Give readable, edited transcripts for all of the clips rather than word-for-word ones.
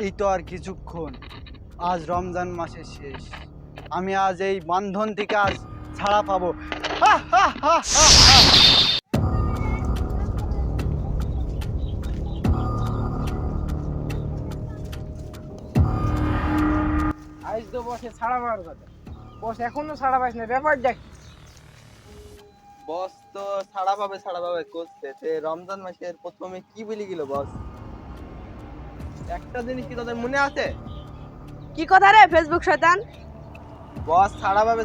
এই তো আর কিছুক্ষণ, আজ রমজান মাসের শেষ। আমি আজ এই বন্ধন থেকে আজ ছাড়া পাবো। হা, হা, হা, হা, হা। আজ তো বসে ছাড়া পাওয়ার কথা, বস এখনো ছাড়া পাইস না, ব্যাপারটা কি? বস তো ছাড়া পাবে করছে তে রমজান মাসের প্রথমে কি বলি গেল বস? একটা জিনিস কি তোদের মনে আছে? কি কথা রে ফেসবুক শয়তান? বস ছাড়া পাবে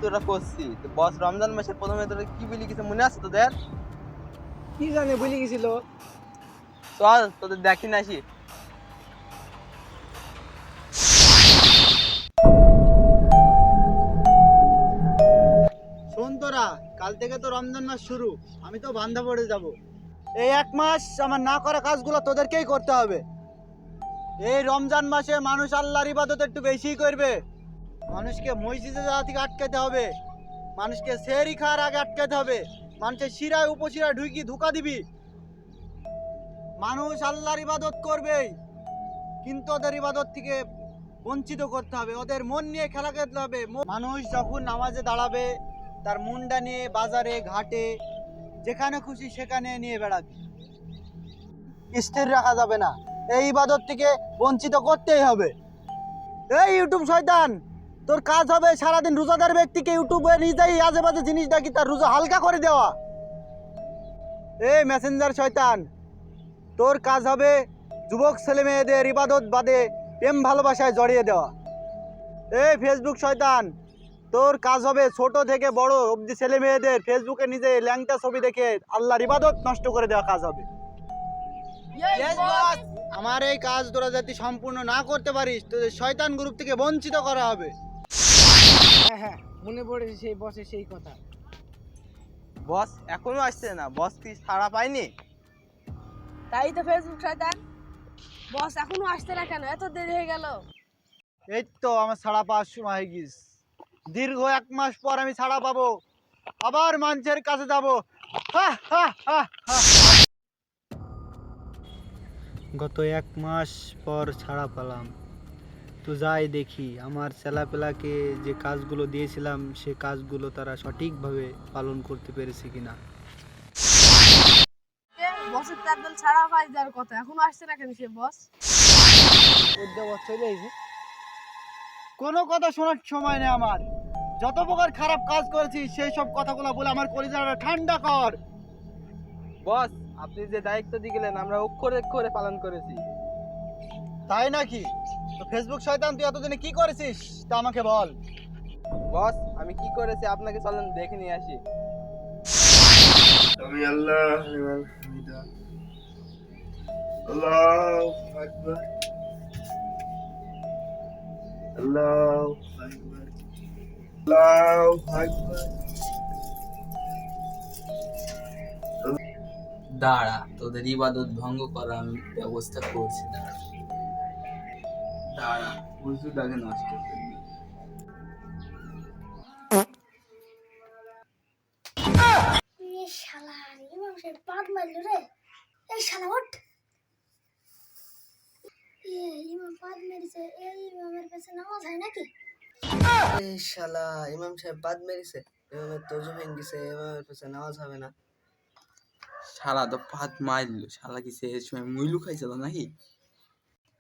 তোরা করছি তো বস রমজান মাসের প্রথমে তোরা কি বলি কিছু মনে আছে তোদের? কি জানে ভুলে গেছিল। চল তোদের দেখি না আসি। শোন তোরা, কাল থেকে তো রমজান মাস শুরু। আমি তো বান্ধা পড়ে যাব। এই এক মাস আমার না করা কাজগুলো তোদেরকেই করতে হবে। এই রমজান মাসে মানুষ আল্লাহর ইবাদত একটু বেশি করবে। মানুষকে মসজিদে যাওয়া থেকে আটকাতে হবে, মানুষকে সেহরি খাওয়ার আগে আটকাতে হবে, মানুষের শিরায় উপশিরায় ধোকা দিবি। মানুষ আল্লাহর ইবাদত করবেই, কিন্তু ওদের ইবাদত থেকে বঞ্চিত করতে হবে, ওদের মন নিয়ে খেলা খেলতে হবে। মানুষ যখন নামাজে দাঁড়াবে তার মনটা নিয়ে বাজারে ঘাটে যেখানে খুশি সেখানে নিয়ে বেড়াবে, স্থির রাখা যাবে না। এই ইবাদত থেকে বঞ্চিত করতেই হবে। এই ইউটিউব শয়তান, তোর কাজ হবে সারাদিন রোজাদার ব্যক্তিকে ইউটিউবে নিজেই আজে বাজে জিনিস দেখি তার রোজা হালকা করে দেওয়া। এই মেসেঞ্জার শয়তান, তোর কাজ হবে যুবক ছেলে মেয়েদের ইবাদত বাদে প্রেম ভালোবাসায় জড়িয়ে দেওয়া। এই ফেসবুক শয়তান, তোর কাজ হবে ছোট থেকে বড় অবধি ছেলে মেয়েদের ফেসবুকে নিজে ল্যাংটা ছবি দেখে আল্লাহর ইবাদত নষ্ট করে দেওয়া কাজ হবে। আমার এই কাজ তোরা যদি সম্পূর্ণ না করতে পারিস তোদের শয়তান গ্রুপ থেকে বঞ্চিত করা হবে। হ্যাঁ হ্যাঁ, মনে পড়েছে সেই বসের সেই কথা। বস এখনো আসছে না, বস কি ছাড়া পায়নি? তাই তো ফেসবুক শয়তান, বস এখনো আসছে না কেন? এত দেরি হয়ে গেল। এই তো আমার ছাড়া পাওয়ার সময় হয়ে গিয়েছে। দীর্ঘ এক মাস পর আমি ছাড়া পাবো, আবার মানুষের কাছে যাবো। গত এক মাস পর ছাড়া পেলাম, তো যাই দেখি আমার ছেলেপেলাকে যে কাজগুলো দিয়েছিলাম সে কাজগুলো তারা সঠিকভাবে পালন করতে পেরেছে কিনা। বসের তার দল ছাড়া পাই যাওয়ার কথা, এখনো আসছে না কেন সে বস? বস চলে এসে কোনো কথা শোনার সময় নেই আমার। যত প্রকার খারাপ কাজ করেছি সেই সব কথাগুলো বলে আমার কলিজাটা ঠান্ডা কর। বস আপনি যে দায়িত্ব দিয়ে গেলেন আমরা অক্ষরে অক্ষরে পালন করেছি। তাই নাকি? তো ফেসবুক শয়তান তুই এতদিনে কি করেছিস তা আমাকে বল। বস আমি কি করেছি আপনাকে চলেন দেখে নিয়ে আসি। আমি আল্লাহ আল্লাহু আকবার আল্লাহু আকবার আল্লাহু আকবার। দাঁড়া, তোদের ইবাদত ভঙ্গ করা আমি ব্যবস্থা করছি। দাঁড়া হুজুর আগে নষ্ট করবি। এই শালা ইমাম সাহেব পাদ মারলো রে। এই শালা ওঠ। ইমাম পাদ মেরেছে, এই ইমামের কাছে নামাজ হয় নাকি? এই শালা ইমাম সাহেব বাদ মেরেছে, ইমামের তর্জু ভেঙে গেছে, ইমামের কাছে নামাজ হবে না। শালা তো পাত মারলো, শালা কি সে সময় মুইলু খাইছিল নাকি?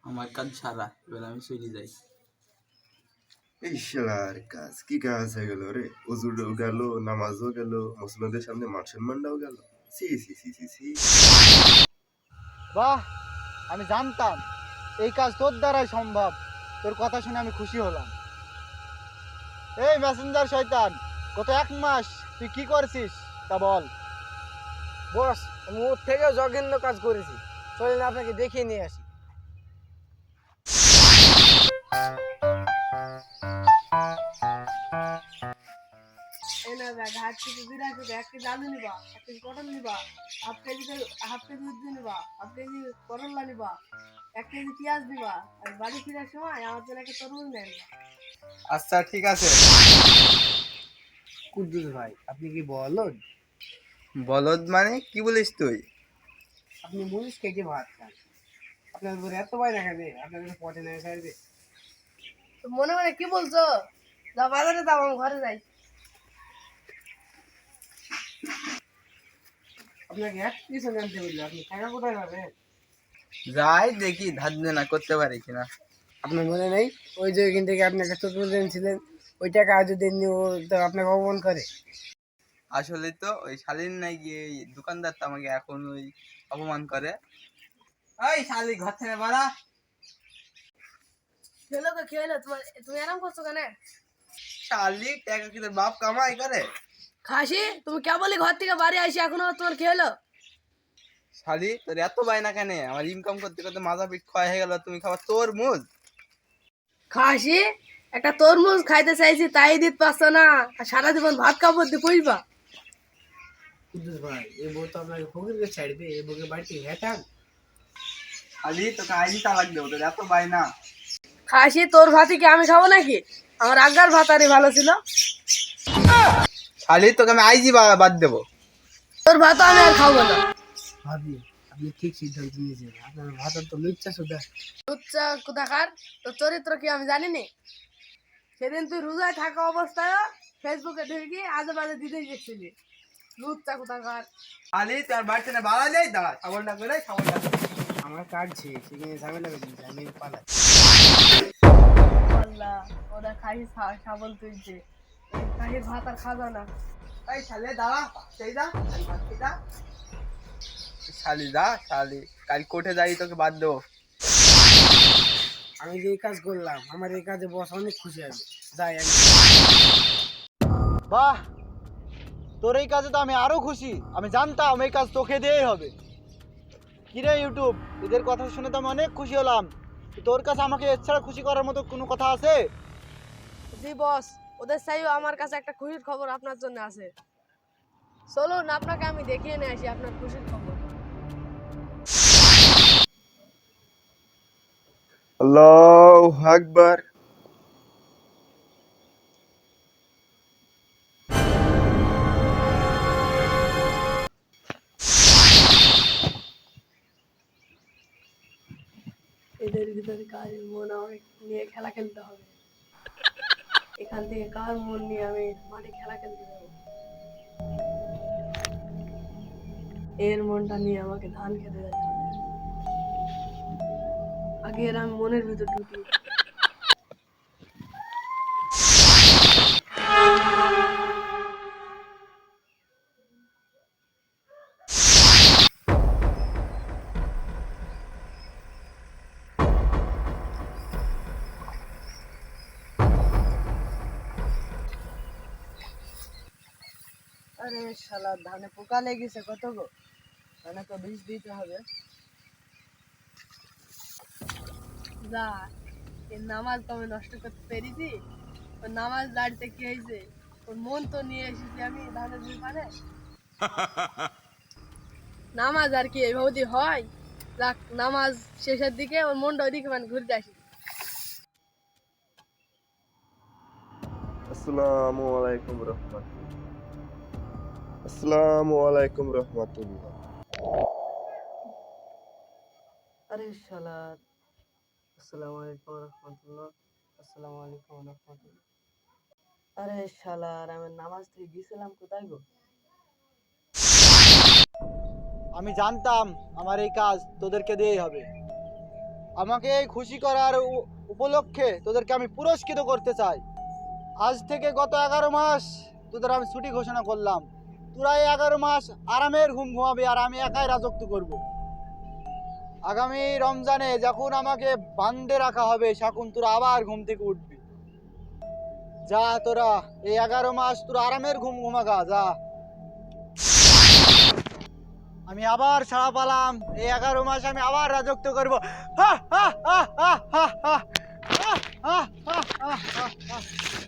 আমার কাজ সারা, এবার আমি চলে যাই। এই শালার কাজ কি কাজ হয়ে গেল রে? ওজুরও গেল, নামাজও গেল, মুসলিমদের সামনে মান সম্মানটাও গেল। সি সি সি সি সি। বাহ, আমি জানতাম এই কাজ তোর দ্বারাই সম্ভব। তোর কথা শুনে আমি খুশি হলাম। এই মেসেঞ্জার শয়তান, গত এক মাস তুই কি করেছিস তা বল। বস আমি ওর থেকেও জঘন্য কাজ করেছি, চলেন আপনাকে দেখিয়ে নিয়ে আসি। এই না দেখ, হাত থেকে বিরাট হবে, 1 কেজি আলু নিবা, 1 কেজি পটল নিবা, হাফ কেজি উদ্দি নিবা, হাফ কেজি করলা নিবা, 1 কেজি পেঁয়াজ নিবা, আর বাড়ি ফেরার সময় আমার জন্য একটা তরমুজ নেন। আচ্ছা ঠিক আছে। কুদ্দুস ভাই, আপনি কি বলদ? বলদ মানে কি বলিস তুই? আপনি মরিচ কেটে ভাত খান, আপনার উপরে এত বায়না কেন? আপনার কাছে পটে না সাইডে? তো মনে মনে কি বলছো? যা বাজারে যাও, আমি ঘরে যাই। আপনাকে এক কিছু জানতে বললো, আপনি টাকা কোথায় পাবেন? যাই দেখি ধার দেনা করতে পারি কিনা। আপনার মনে নেই ওই যে ওইখান থেকে আপনাকে চতুর্দিন ছিলেন, ওই টাকা আজও দেননি, ও তো আপনাকে অপমান করে। আসলে তো ওই শালীন নাই গিয়ে ওই দোকানদার তো আমাকে এখন ওই অপমান করে। ওই শালি ঘর থেকে বাড়া। খেলো তো খেলো, তুমি এরকম করছো কেন? শালি টাকা কি তোর বাপ কামাই করে? খাসি, তুমি কে বলি ঘর থেকে বাড়ি আসি এখনো তোমার খেলো? শালি তোর এত বায়না কেন? আমার ইনকাম করতে করতে মাথা পিঠ ক্ষয় হয়ে গেল, তুমি খাবার তোর মুজ। খাসি, একটা তরমুজ খাইতে চাইছি তাই দিতে পারছো না, আর সারা জীবন ভাত কাপড় দিয়ে পুষবা। কুদ্দুস ভাই, এই বউ তো আপনাকে ফকিরকে ছাড়বে, এই বউকে বাড়িতে হেঁটান। শালি তোকে আইনি তালাক দেবো, তোর এত বায়না। খাসি, তোর ভাতই কি আমি খাবো নাকি? আমার আগার ভাত আরই ভালো ছিল। শালি তোকে আমি আইজি বাদ দেবো। তোর ভাত আমি আর খাবো না। ভাবি, আপনি ঠিক সিদ্ধান্ত নিয়েছেন, আপনার ভাতার তো লুচ্চা সুদা। লুচ্চা কোথাকার, তোর চরিত্র কি আমি জানিনি? সেদিন তুই রোজায় থাকা অবস্থায় ফেসবুকে ঢুকি আজে বাজে দিতেই গেছিলি। লুচ্চা কোথাকার। শালি তোর বাড়িতে না বাড়া নেই, দাঁড়া ছাগলটা করে ছাগলটা। আমার কাটছে, সেখানে ঝামেলা বেরিয়েছে, আমি পালাই। আল্লাহ, ওরা খাসি সাবল তুলছে, খাসির ভাত আর খাবো না। এই শালি দাঁড়া, সেই যা শালি যা, শালি কাল কোর্টে যাই তোকে বাদ দেবো। আমি যে এই কাজ করলাম, আমার এই কাজে বস অনেক খুশি হবে। যাই আমি। বাহ, তোর এই কাজে তো আমি আরো খুশি। আমি জানতাম এই কাজ তোকে দিয়েই হবে। কিরে ইউটিউব, এদের কথা শুনে তো আমি অনেক খুশি হলাম। তোর কাছে আমাকে এছাড়া খুশি করার মতো কোনো কথা আছে? জি বস, ওদের চাইও আমার কাছে একটা খুশির খবর আপনার জন্য আছে। চলুন আপনাকে আমি দেখিয়ে নিয়ে আসি আপনার খুশির খবর। আল্লাহু আকবার। এদের ভিতরে কার মন আমাকে নিয়ে খেলা খেলতে হবে। এখান থেকে কার মন নিয়ে আমি মাঠে খেলা খেলতে যাবো? এর মনটা নিয়ে আমাকে ধান খেতে যাচ্ছে। আগে এর আমি মনের ভিতর ঢুকি। আরে শালা, ধানে পোকা লেগেছে কত গো, ধানে তো বিষ দিতে হবে। যা, এর নামাজ তো আমি নষ্ট করতে পেরেছি। ওর নামাজ দাঁড়িতে কি হয়েছে? ওর মন তো নিয়ে এসেছি আমি ধানের দোকানে। নামাজ আর কি এইভাবে হয়? যাক, নামাজ শেষের দিকে ওর মনটা ওইদিকে মানে ঘুরতে আসি। আসসালামু আলাইকুম রাহমাতুল্লাহ। আসসালামু আলাইকুম রাহমাতুল্লাহ। আরে শালা, আসসালামু আলাইকুম রহমতুল্লাহ। আসসালামু আলাইকুম রহমতুল্লাহ। আরে শালা, আর আমি নামাজ থেকে গেছিলাম কোথায় গো? আমি জানতাম আমার এই কাজ তোদেরকে দিয়েই হবে। আমাকে এই খুশি করার উপলক্ষে তোদেরকে আমি পুরস্কৃত করতে চাই। আজ থেকে গত 11 মাস তোদের আমি ছুটি ঘোষণা করলাম। তোরা এই 11 মাস আরামের ঘুম ঘুমাবি আর আমি একাই রাজত্ব করব। আগামী রমজানে যখন আমাকে বান্ধে রাখা হবে তখন তোরা আবার ঘুম থেকে উঠবি। যা, তোরা এই 11 মাস তোরা আরামের ঘুম ঘুমাগা যা। আমি আবার ছাড়া পালাম, এই 11 মাস আমি আবার রাজত্ব করবো। হা হা হা হা হা হা হা হা হা হা হা।